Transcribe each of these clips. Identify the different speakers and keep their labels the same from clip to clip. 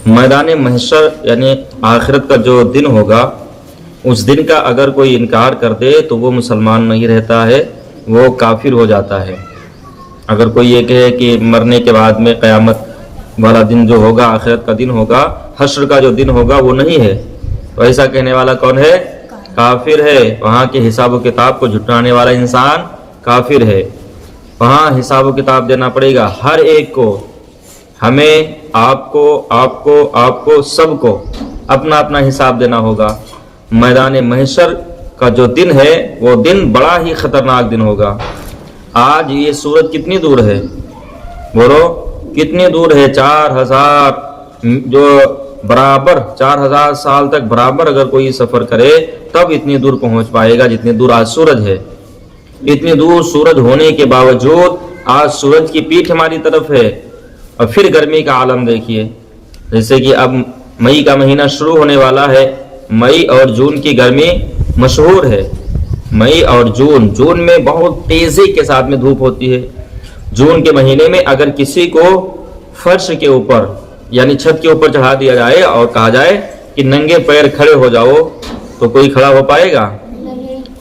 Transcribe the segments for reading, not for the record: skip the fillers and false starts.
Speaker 1: میدان محشر یعنی آخرت کا جو دن ہوگا، اس دن کا اگر کوئی انکار کر دے تو وہ مسلمان نہیں رہتا ہے، وہ کافر ہو جاتا ہے۔ اگر کوئی یہ کہے کہ مرنے کے بعد میں قیامت والا دن جو ہوگا، آخرت کا دن ہوگا، حشر کا جو دن ہوگا وہ نہیں ہے، تو ایسا کہنے والا کون ہے؟ کافر ہے۔ وہاں کے حساب و کتاب کو جھٹلانے والا انسان کافر ہے۔ وہاں حساب و کتاب دینا پڑے گا ہر ایک کو، ہمیں، آپ کو سب کو اپنا اپنا حساب دینا ہوگا۔ میدان محشر کا جو دن ہے وہ دن بڑا ہی خطرناک دن ہوگا۔ آج یہ سورج کتنی دور ہے؟ بولو کتنی دور ہے؟ 4000 جو برابر 4000 سال تک برابر اگر کوئی سفر کرے تب اتنی دور پہنچ پائے گا جتنی دور آج سورج ہے۔ اتنی دور سورج ہونے کے باوجود آج سورج کی پیٹھ ہماری طرف ہے۔ اور پھر گرمی کا عالم دیکھیے، جیسے کہ اب مئی کا مہینہ شروع ہونے والا ہے۔ مئی اور جون کی گرمی مشہور ہے۔ مئی اور جون میں بہت تیزی کے ساتھ میں دھوپ ہوتی ہے۔ جون کے مہینے میں اگر کسی کو فرش کے اوپر یعنی چھت کے اوپر چڑھا دیا جائے اور کہا جائے کہ ننگے پیر کھڑے ہو جاؤ تو کوئی کھڑا ہو پائے گا؟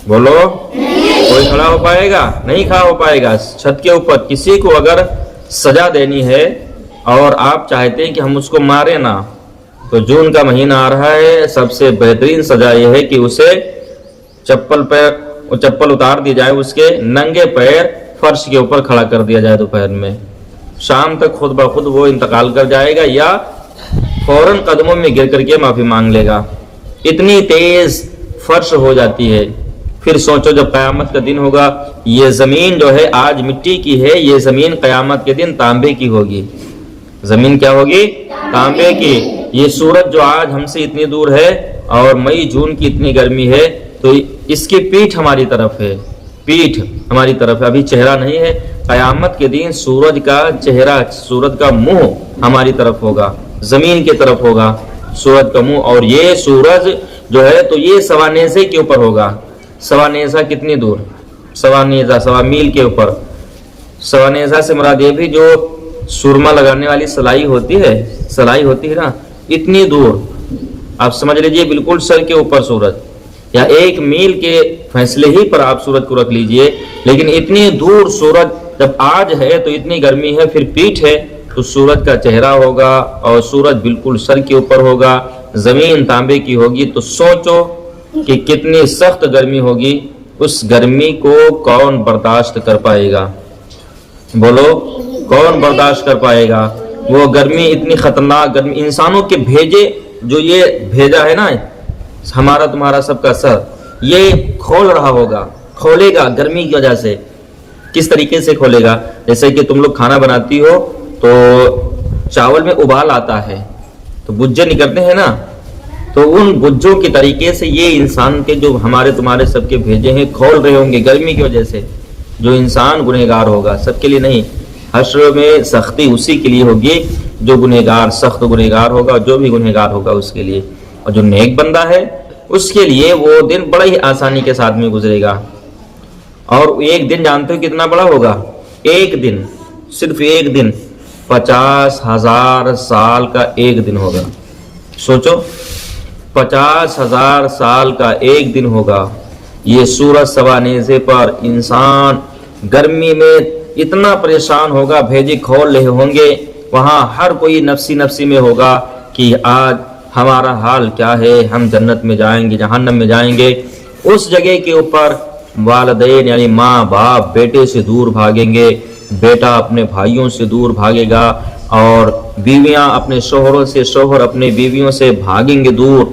Speaker 1: بولو کوئی کھڑا ہو پائے گا؟ نہیں کھڑا ہو پائے گا۔ چھت کے اوپر کسی کو اگر سزا دینی ہے اور آپ چاہتے ہیں کہ ہم اس کو مارے نہ، تو جون کا مہینہ آ رہا ہے، سب سے بہترین سزا یہ ہے کہ اسے چپل اتار دی جائے، اس کے ننگے پیر فرش کے اوپر کھڑا کر دیا جائے دوپہر میں۔ شام تک خود بخود وہ انتقال کر جائے گا یا فوراً قدموں میں گر کر کے معافی مانگ لے گا۔ اتنی تیز فرش ہو جاتی ہے۔ پھر سوچو جب قیامت کا دن ہوگا، یہ زمین جو ہے آج مٹی کی ہے، یہ زمین قیامت کے دن تانبے کی ہوگی۔ زمین کیا ہوگی؟ تانبے کی۔ یہ سورج جو آج ہم سے اتنی دور ہے اور مئی جون کی اتنی گرمی ہے، تو اس کی پیٹھ ہماری طرف ہے، پیٹھ ہماری طرف ہے، ابھی چہرہ نہیں ہے۔ قیامت کے دن سورج کا چہرہ، سورج کا منہ ہماری طرف ہوگا، زمین کی طرف ہوگا سورج کا منہ۔ اور یہ سورج جو ہے تو یہ سوا نیزے کے اوپر ہوگا۔ سوا نیزہ کتنی دور؟ سوا نیزہ، سوا میل کے اوپر۔ سوا نیزہ سے مراد یہ بھی جو سرما لگانے والی سلائی ہوتی ہے نا، اتنی دور آپ سمجھ لیجئے، بالکل سر کے اوپر سورج، یا 1 میل کے فاصلے ہی پر آپ سورج کو رکھ لیجئے، لیکن اتنی دور سورج جب آج ہے تو اتنی گرمی ہے، پھر پیٹھ ہے تو سورج کا چہرہ ہوگا اور سورج بالکل سر کے اوپر ہوگا، زمین تانبے کی ہوگی۔ تو سوچو کہ کتنی سخت گرمی ہوگی، اس گرمی کو کون برداشت کر پائے گا؟ بولو کون برداشت کر پائے گا؟ وہ گرمی اتنی خطرناک گرمی، انسانوں کے بھیجے جو یہ بھیجا ہے نا ہمارا تمہارا سب کا سر، یہ کھول رہا ہوگا، کھولے گا گرمی کی وجہ سے۔ کس طریقے سے کھولے گا؟ جیسے کہ تم لوگ کھانا بناتی ہو تو چاول میں ابال آتا ہے تو بجے نکلتے ہیں نا، تو ان بجوں کے طریقے سے یہ انسان کے جو ہمارے تمہارے سب کے بھیجے ہیں کھول رہے ہوں گے گرمی کی وجہ سے۔ جو انسان گنہگار ہوگا، سب کے لیے نہیں، حشر میں سختی اسی کے لیے ہوگی جو گنہگار، سخت گنہگار ہوگا، جو بھی گنہگار ہوگا اس کے لیے۔ اور جو نیک بندہ ہے اس کے لیے وہ دن بڑا ہی آسانی کے ساتھ میں گزرے گا۔ اور ایک دن جانتے ہو کتنا بڑا ہوگا؟ ایک دن، صرف ایک دن 50,000 سال کا ایک دن ہوگا۔ سوچو 50,000 سال کا ایک دن ہوگا۔ یہ سورج سوا نیزے پر، انسان گرمی میں اتنا پریشان ہوگا، بھیجے کھول رہے ہوں گے، وہاں ہر کوئی نفسی نفسی میں ہوگا کہ آج ہمارا حال کیا ہے، ہم جنت میں جائیں گے جہنم میں جائیں گے۔ اس جگہ کے اوپر والدین یعنی ماں باپ بیٹے سے دور بھاگیں گے، بیٹا اپنے بھائیوں سے دور بھاگے گا، اور بیویاں اپنے شوہروں سے، شوہر اپنے بیویوں سے بھاگیں گے دور۔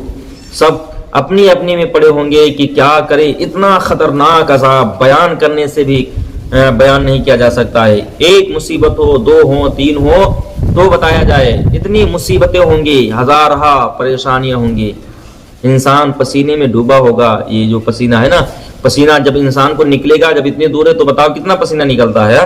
Speaker 1: سب اپنی اپنی میں پڑے ہوں گے کہ کیا کرے، اتنا خطرناک عذاب بیان کرنے سے بھی بیان نہیں کیا جا سکتا ہے۔ ایک مصیبت ہو، 2 ہو، 3 ہو تو بتایا جائے، اتنی مصیبتیں ہوں گی، ہزارہا پریشانیاں ہوں گی۔ انسان پسینے میں ڈوبا ہوگا۔ یہ جو پسینہ ہے نا، پسینہ جب انسان کو نکلے گا، جب اتنی دور ہے تو بتاؤ کتنا پسینہ نکلتا ہے۔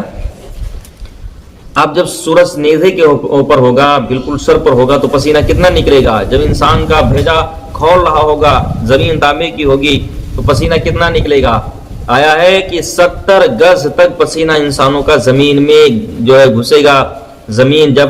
Speaker 1: اب جب سورج نیزے کے اوپر ہوگا، بالکل سر پر ہوگا، تو پسینہ کتنا نکلے گا۔ جب انسان کا بھیجا کھول رہا ہوگا، زمین تانبے کی ہوگی، تو پسینہ کتنا نکلے گا۔ آیا ہے کہ 70 گز تک پسینہ انسانوں کا زمین میں جو ہے گھسے گا۔ زمین جب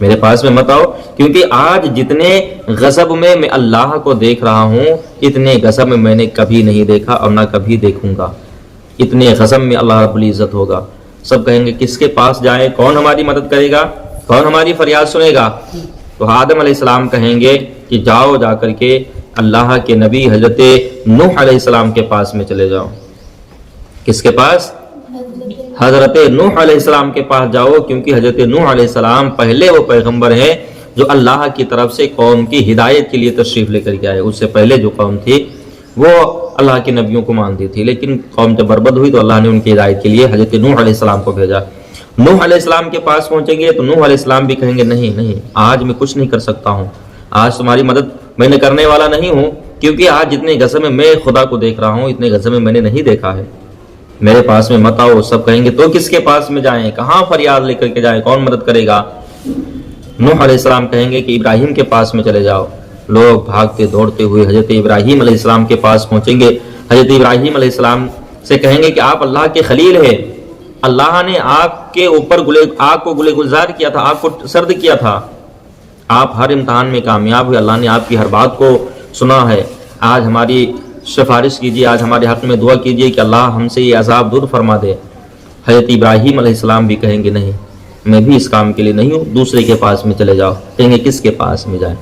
Speaker 1: میرے پاس میں مت آؤ، کیونکہ آج جتنے غضب میں میں اللہ کو دیکھ رہا ہوں اتنے غضب میں نے کبھی نہیں دیکھا اور نہ کبھی دیکھوں گا۔ اتنے غضب میں اللہ رب العزت ہوگا۔ سب کہیں گے کس کے پاس جائیں، کون ہماری مدد کرے گا، کون ہماری فریاد سنے گا؟ تو آدم علیہ السلام کہیں گے کہ جاؤ، جا کر کے اللہ کے نبی حضرت نوح علیہ السلام کے پاس میں چلے جاؤ۔ کس کے پاس؟ حضرت نوح علیہ السلام کے پاس جاؤ، کیونکہ حضرت نوح علیہ السلام پہلے وہ پیغمبر ہیں جو اللہ کی طرف سے قوم کی ہدایت کے لیے تشریف لے کر کے آئے۔ اس سے پہلے جو قوم تھی وہ اللہ کے نبیوں کو مانتی تھی، لیکن قوم جب برباد ہوئی تو اللہ نے ان کی ہدایت کے لیے حضرت نوح علیہ السلام کو بھیجا۔ نوح علیہ السلام کے پاس پہنچیں گے تو نوح علیہ السلام بھی کہیں گے نہیں، آج میں کچھ نہیں کر سکتا ہوں، آج تمہاری مدد میں نے کرنے والا نہیں ہوں، کیونکہ آج جتنے غضب میں خدا کو دیکھ رہا ہوں اتنے غضب میں نے نہیں دیکھا ہے، میرے پاس میں مت آؤ۔ سب کہیں گے تو کس کے پاس میں جائیں، کہاں فریاد لے کر کے جائیں، کون مدد کرے گا؟ نوح علیہ السلام کہیں گے کہ ابراہیم کے پاس میں چلے جاؤ۔ لوگ بھاگتے دوڑتے ہوئے حضرت ابراہیم علیہ السلام کے پاس پہنچیں گے۔ حضرت ابراہیم علیہ السلام سے کہیں گے کہ آپ اللہ کے خلیل ہیں، اللہ نے آپ کے اوپر آگ کو گلے گلزار کیا تھا، آگ کو سرد کیا تھا، آپ ہر امتحان میں کامیاب ہوئے، اللہ نے آپ کی ہر بات کو سنا ہے۔ آج ہماری سفارش کیجیے، آج ہمارے حق میں دعا کیجیے کہ اللہ ہم سے یہ عذاب دور فرما دے۔ حضرت ابراہیم علیہ السلام بھی کہیں گے نہیں، میں بھی اس کام کے لیے نہیں ہوں، دوسرے کے پاس میں چلے جاؤ۔ کہیں گے کس کے پاس میں جائیں؟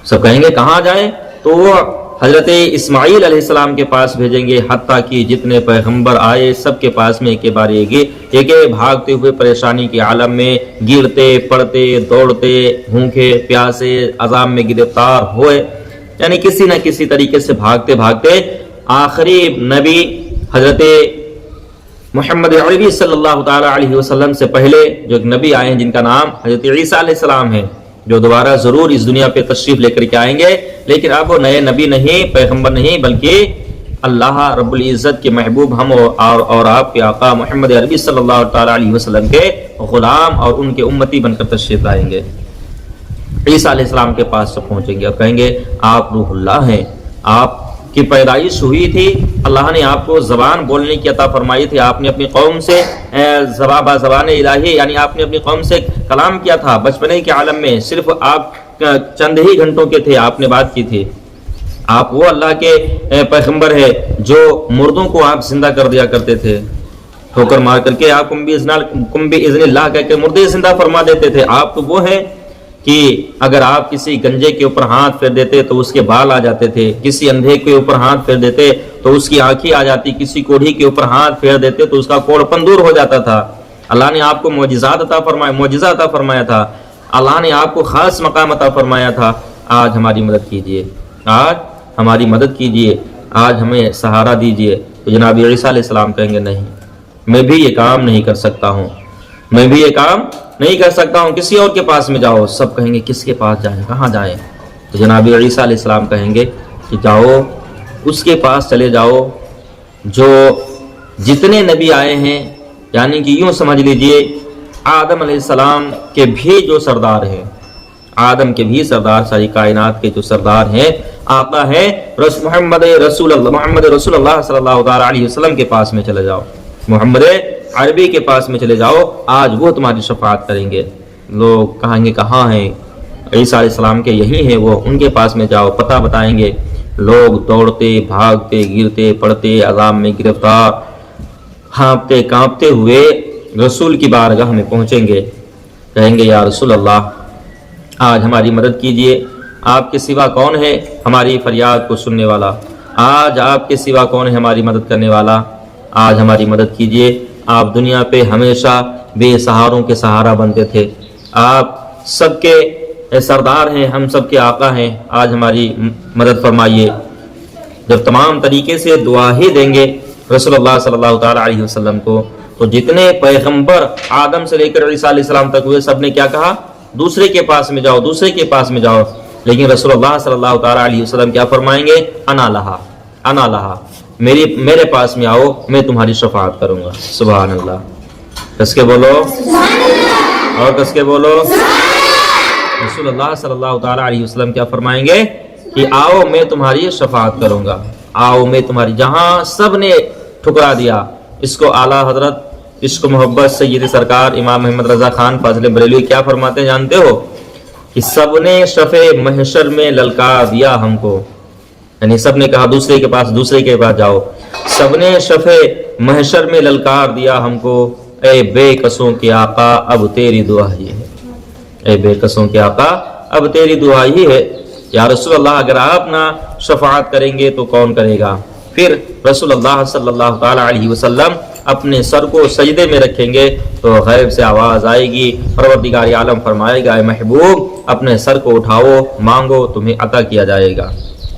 Speaker 1: سب کہیں گے کہاں جائیں؟ تو وہ حضرت اسماعیل علیہ السلام کے پاس بھیجیں گے، حتیٰ کہ جتنے پیغمبر آئے سب کے پاس میں ایک بار ایک بھاگتے ہوئے پریشانی کے عالم میں گرتے پڑتے دوڑتے بھوکے پیاسے عذاب میں گرفتار ہوئے، یعنی کسی نہ کسی طریقے سے بھاگتے بھاگتے آخری نبی حضرت محمد عربی صلی اللہ تعالی علیہ وسلم سے پہلے جو ایک نبی آئے ہیں جن کا نام حضرت عیسیٰ علیہ السلام ہے، جو دوبارہ ضرور اس دنیا پہ تشریف لے کر کے آئیں گے، لیکن اب وہ نئے نبی نہیں، پیغمبر نہیں، بلکہ اللہ رب العزت کے محبوب ہم اور آپ کے آقا محمد عربی صلی اللہ تعالی علیہ وسلم کے غلام اور ان کے امتی بن کر تشریف لائیں گے۔ عیسیٰ علیہ السلام کے پاس سے پہنچیں گے اور کہیں گے آپ روح اللہ ہیں، آپ کی پیدائش ہوئی تھی، اللہ نے آپ کو زبان بولنے کی عطا فرمائی تھی، آپ نے اپنی قوم سے زبان الہی یعنی آپ نے اپنی قوم سے کلام کیا تھا بچپنے کے عالم میں، صرف آپ چند ہی گھنٹوں کے تھے، آپ نے بات کی تھی، آپ وہ اللہ کے پیغمبر ہے جو مردوں کو آپ زندہ کر دیا کرتے تھے، ٹھوکر مار کر کے آپ کم بِإِذْنِ اللہ کہہ کے مردے زندہ فرما دیتے تھے۔ آپ تو وہ ہیں کہ اگر آپ کسی گنجے کے اوپر ہاتھ پھیر دیتے تو اس کے بال آ جاتے تھے، کسی اندھے کے اوپر ہاتھ پھیر دیتے تو اس کی آنکھیں آ جاتی، کسی کوڑھی کے اوپر ہاتھ پھیر دیتے تو اس کا کوڑپن دور ہو جاتا تھا۔ اللہ نے آپ کو معجزہ عطا فرمایا تھا، اللہ نے آپ کو خاص مقام عطا فرمایا تھا۔ آج ہماری مدد کیجیے، آج ہماری مدد کیجیے، آج ہمیں سہارا دیجیے۔ تو جناب عیسیٰ علیہ السلام کہیں گے نہیں، میں بھی یہ کام نہیں کر سکتا ہوں، میں بھی یہ کام نہیں کر سکتا ہوں، کسی اور کے پاس میں جاؤ۔ سب کہیں گے کس کے پاس جائیں، کہاں جائیں؟ تو جناب عیسیٰ علیہ السلام کہیں گے کہ جاؤ اس کے پاس چلے جاؤ جو جتنے نبی آئے ہیں، یعنی کہ یوں سمجھ لیجئے آدم علیہ السلام کے بھی جو سردار ہیں، آدم کے بھی سردار، ساری کائنات کے جو سردار ہیں، آقا ہے محمد رسول اللہ صلی اللہ علیہ وسلم کے پاس میں چلے جاؤ، محمد عربی کے پاس میں چلے جاؤ، آج وہ تمہاری شفاعت کریں گے۔ لوگ کہیں گے کہاں ہیں؟ عیسیٰ علیہ السلام کے یہی ہیں وہ، ان کے پاس میں جاؤ، پتہ بتائیں گے۔ لوگ دوڑتے بھاگتے گرتے پڑتے عذاب میں گرفتار ہانپتے کانپتے ہوئے رسول کی بارگاہ میں پہنچیں گے، کہیں گے یا رسول اللہ آج ہماری مدد کیجیے، آپ کے سوا کون ہے ہماری فریاد کو سننے والا، آج آپ کے سوا کون ہے ہماری مدد کرنے والا، آج ہماری مدد کیجیے۔ آپ دنیا پہ ہمیشہ بے سہاروں کے سہارا بنتے تھے، آپ سب کے سردار ہیں، ہم سب کے آقا ہیں، آج ہماری مدد فرمائیے۔ جب تمام طریقے سے دعا ہی دیں گے رسول اللہ صلی اللہ تعالی علیہ وسلم کو، تو جتنے پیغمبر آدم سے لے کر عیسیٰ علیہ السلام تک ہوئے سب نے کیا کہا؟ دوسرے کے پاس میں جاؤ، دوسرے کے پاس میں جاؤ، لیکن رسول اللہ صلی اللہ تعالی علیہ وسلم کیا فرمائیں گے؟ انا لہا، میرے پاس میں آؤ، میں تمہاری شفاعت کروں گا۔ سبحان اللہ، کس کے بولو اور کس کے بولو؟ رسول اللہ صلی اللہ تعالی علیہ وسلم کیا فرمائیں گے کہ آؤ میں تمہاری شفاعت کروں گا، آؤ میں تمہاری، جہاں سب نے ٹھکرا دیا، اس کو اعلیٰ حضرت عشق محبت سید سرکار امام محمد رضا خان فاضل بریلوی کیا فرماتے ہیں جانتے ہو؟ کہ سب نے شفع محشر میں للکار دیا ہم کو، یعنی سب نے کہا دوسرے کے پاس جاؤ، سب نے شفع محشر میں للکار دیا ہم کو، اے بے کسوں کے آقا اب تیری دعا ہی ہے، اے بے کسوں کے آقا اب تیری دعا ہی ہے۔ یا رسول اللہ اگر آپ نہ شفاعت کریں گے تو کون کرے گا؟ پھر رسول اللہ صلی اللہ تعالی علیہ وسلم اپنے سر کو سجدے میں رکھیں گے تو غیب سے آواز آئے گی، پروردگار عالم فرمائے گا اے محبوب اپنے سر کو اٹھاؤ، مانگو تمہیں عطا کیا جائے گا،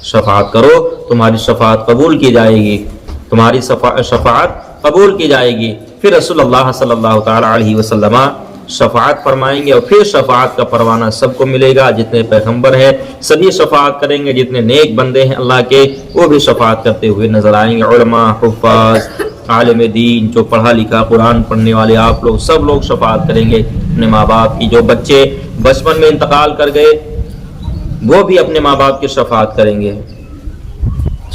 Speaker 1: شفاعت کرو تمہاری شفاعت قبول کی جائے گی، تمہاری شفاعت قبول کی جائے گی۔ پھر رسول اللہ صلی اللہ تعالی علیہ وسلم شفاعت فرمائیں گے اور پھر شفاعت کا پروانہ سب کو ملے گا، جتنے پیغمبر ہیں سبھی شفاعت کریں گے، جتنے نیک بندے ہیں اللہ کے وہ بھی شفاعت کرتے ہوئے نظر آئیں گے، علماء، حفاظ، عالم دین، جو پڑھا لکھا قرآن پڑھنے والے آپ لوگ سب لوگ شفاعت کریں گے اپنے ماں باپ کی، جو بچے بچپن میں انتقال کر گئے وہ بھی اپنے ماں باپ کی شفاعت کریں گے۔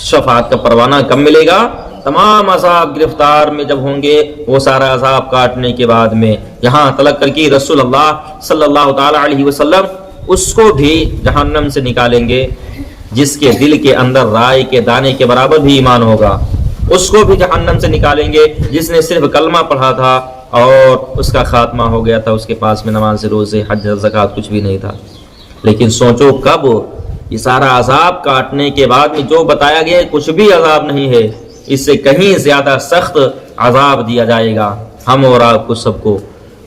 Speaker 1: شفاعت کا پروانہ کب ملے گا؟ تمام عذاب گرفتار میں جب ہوں گے، وہ سارا عذاب کاٹنے کے بعد میں، یہاں تلک کر کے رسول اللہ صلی اللہ تعالی علیہ وسلم اس کو بھی جہنم سے نکالیں گے جس کے دل کے اندر رائے کے دانے کے برابر بھی ایمان ہوگا، اس کو بھی جہنم سے نکالیں گے جس نے صرف کلمہ پڑھا تھا اور اس کا خاتمہ ہو گیا تھا، اس کے پاس میں نماز روزے حج زکوٰۃ کچھ بھی نہیں تھا۔ لیکن سوچو کب یہ سارا عذاب کاٹنے کے بعد میں جو بتایا گیا کچھ بھی عذاب نہیں ہے، اس سے کہیں زیادہ سخت عذاب دیا جائے گا ہم اور آپ کو سب کو۔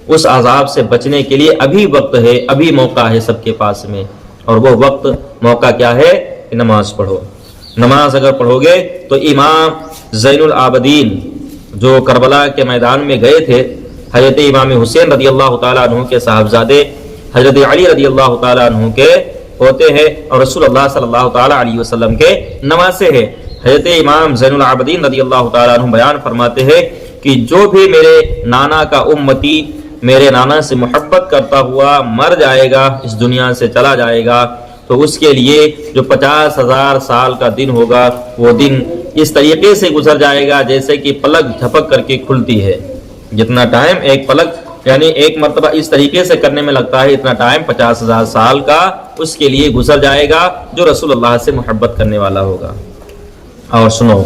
Speaker 1: اس عذاب سے بچنے کے لیے ابھی وقت ہے، ابھی موقع ہے سب کے پاس میں، اور وہ وقت موقع کیا ہے کہ نماز پڑھو۔ نماز اگر پڑھو گے تو امام زین العابدین جو کربلا کے میدان میں گئے تھے، حضرت امام حسین رضی اللہ تعالیٰ عنہ کے صاحبزادے حضرت علی رضی اللہ تعالیٰ عنہ کے ہوتے ہیں اور رسول اللہ صلی اللہ تعالیٰ علیہ وسلم کے نواسے ہیں۔ حضرت امام زین العابدین رضی اللہ تعالیٰ عنہ بیان فرماتے ہیں کہ جو بھی میرے نانا کا امتی میرے نانا سے محبت کرتا ہوا مر جائے گا، اس دنیا سے چلا جائے گا، تو اس کے لیے جو 50,000 سال کا دن ہوگا وہ دن اس طریقے سے گزر جائے گا جیسے کہ پلک جھپک کر کے کھلتی ہے۔ جتنا ٹائم ایک پلک یعنی ایک مرتبہ اس طریقے سے کرنے میں لگتا ہے، اتنا ٹائم 50,000 سال کا اس کے لیے گزر جائے گا جو رسول اللہ سے محبت کرنے والا ہوگا۔ اور سنو،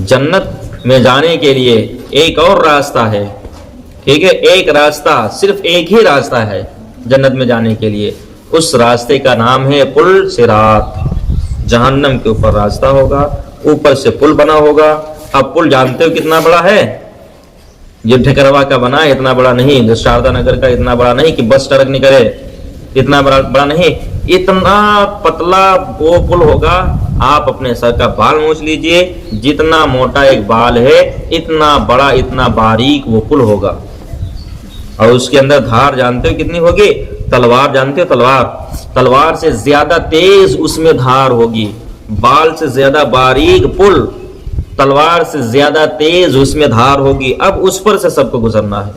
Speaker 1: جنت میں جانے کے لیے ایک اور راستہ ہے، ٹھیک ہے، ایک راستہ، صرف ایک ہی راستہ ہے جنت میں جانے کے لیے، اس راستے کا نام ہے پل صراط۔ جہنم کے اوپر راستہ ہوگا، اوپر سے پل بنا ہوگا۔ اب پل جانتے ہو کتنا بڑا ہے؟ یہ ڈھکروا کا بنا ہے، اتنا بڑا نہیں، جو شاردا نگر کا اتنا بڑا نہیں کہ بس ٹرک نکلے، اتنا بڑا نہیں، اتنا پتلا وہ پل ہوگا۔ آپ اپنے سر کا بال نوچ لیجئے، جتنا موٹا ایک بال ہے اتنا بڑا اتنا باریک وہ پل ہوگا، اور اس کے اندر دھار جانتے ہو کتنی ہوگی؟ تلوار جانتے ہو؟ تلوار سے زیادہ تیز اس میں دھار ہوگی، بال سے زیادہ باریک پل، تلوار سے زیادہ تیز اس میں دھار ہوگی۔ اب اس پر سے سب کو گزرنا ہے،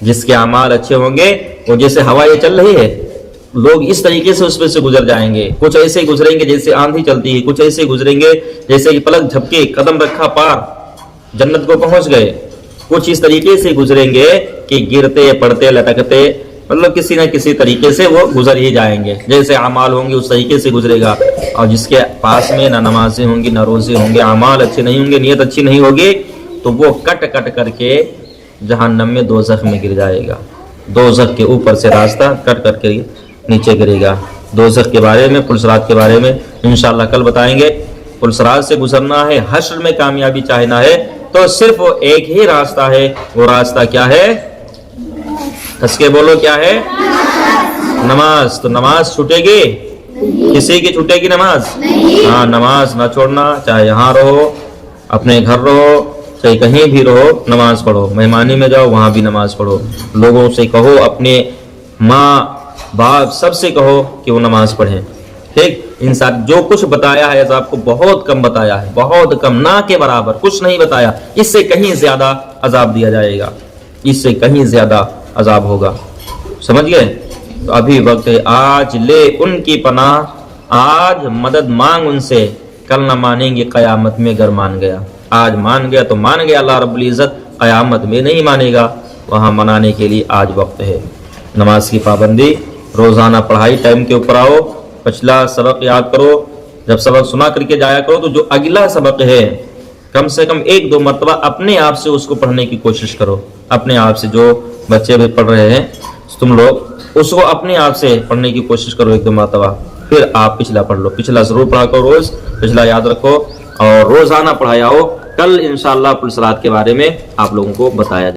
Speaker 1: جس کے اعمال اچھے ہوں گے وہ جیسے ہوا یہ چل رہی ہے لوگ اس طریقے سے اس پہ سے گزر جائیں گے، کچھ ایسے گزریں گے جیسے آندھی چلتی ہے، کچھ ایسے گزریں گے جیسے کہ پلک جھپکے قدم رکھا پار جنت کو پہنچ گئے، کچھ اس طریقے سے گزریں گے کہ گرتے پڑتے لٹکتے، مطلب کسی نہ کسی طریقے سے وہ گزر ہی جائیں گے، جیسے اعمال ہوں گے اس طریقے سے گزرے گا۔ اور جس کے پاس میں نہ نمازیں ہوں گی نہ روزے ہوں گے، اعمال اچھے نہیں ہوں گے، نیت اچھی نہیں ہوگی، تو وہ کٹ کر کے جہنم میں دوزخ میں گر جائے گا۔ دوزخ کے اوپر سے راستہ کٹ کر کے نیچے گرے گا۔ دوزخ کے بارے میں، پل صراط کے بارے میں انشاءاللہ کل بتائیں گے۔ پل صراط سے گزرنا ہے، حشر میں کامیابی چاہنا ہے تو صرف ایک ہی راستہ ہے، وہ راستہ کیا ہے؟ کس کے بولو کیا ہے؟ نماز۔ تو نماز چھوٹے گی؟ کسی کی چھوٹے گی نماز؟ ہاں، نماز نہ چھوڑنا، چاہے یہاں رہو، اپنے گھر رہو، چاہے کہیں بھی رہو، نماز پڑھو۔ مہمانی میں جاؤ وہاں بھی نماز پڑھو، لوگوں سے کہو، اپنے ماں باپ سب سے کہو کہ وہ نماز پڑھیں، ٹھیک؟ انسان جو کچھ بتایا ہے آپ کو بہت کم بتایا ہے، بہت کم، نہ کے برابر کچھ نہیں بتایا، اس سے کہیں زیادہ عذاب دیا جائے گا، اس سے کہیں زیادہ عذاب ہوگا، سمجھ گئے؟ تو ابھی وقت ہے، آج لے ان کی پناہ، آج مدد مانگ ان سے، کل نہ مانیں گے قیامت میں گر مان گیا۔ آج مان گیا تو مان گیا اللہ رب العزت، قیامت میں نہیں مانے گا، وہاں منانے کے لیے آج وقت ہے۔ نماز کی پابندی، روزانہ پڑھائی ٹائم کے اوپر آؤ، پچھلا سبق یاد کرو، جب سبق سنا کر کے جایا کرو تو جو اگلا سبق ہے کم سے کم 1-2 مرتبہ اپنے آپ سے اس کو پڑھنے کی کوشش کرو۔ اپنے آپ سے، جو بچے بھی پڑھ رہے ہیں تم لوگ، اس کو اپنے آپ سے پڑھنے کی کوشش کرو 1-2 مرتبہ، پھر آپ پچھلا پڑھ لو۔ پچھلا ضرور پڑھا کرو، روز پچھلا یاد رکھو اور روزانہ پڑھایا ہو۔ کل انشاءاللہ پل صلات کے بارے میں آپ لوگوں کو بتایا جائے۔